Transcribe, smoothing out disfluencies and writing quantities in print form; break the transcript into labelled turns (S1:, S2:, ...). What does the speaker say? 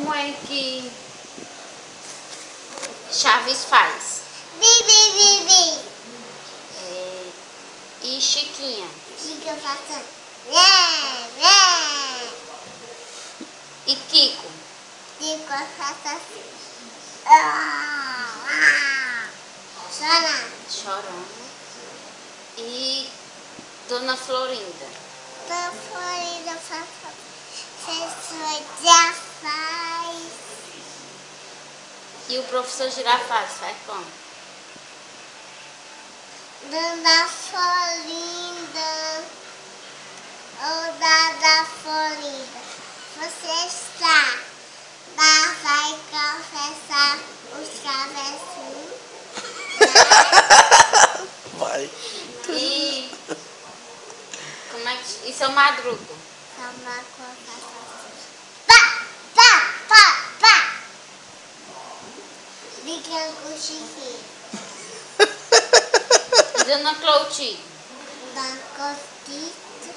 S1: Como é que Chaves faz?
S2: Bi, bi, bi, bi.
S1: E Chiquinha?
S2: Chica passando. Né, né.
S1: E Kiko?
S2: Chico passando. Chorando.
S1: Chorando. E Dona Florinda?
S2: Dona Florinda professor Girafales.
S1: E o professor Girafales faz como?
S2: Dona Florinda, ou Dada Florinda, você está, vai confessar os travessos,
S3: Vai.
S1: E como é que... E seu Madruga?
S2: Toma pá, pá, pá, pá. Brincando com o Chiquinho.
S1: E Dona Clotilde?
S2: Da Costita,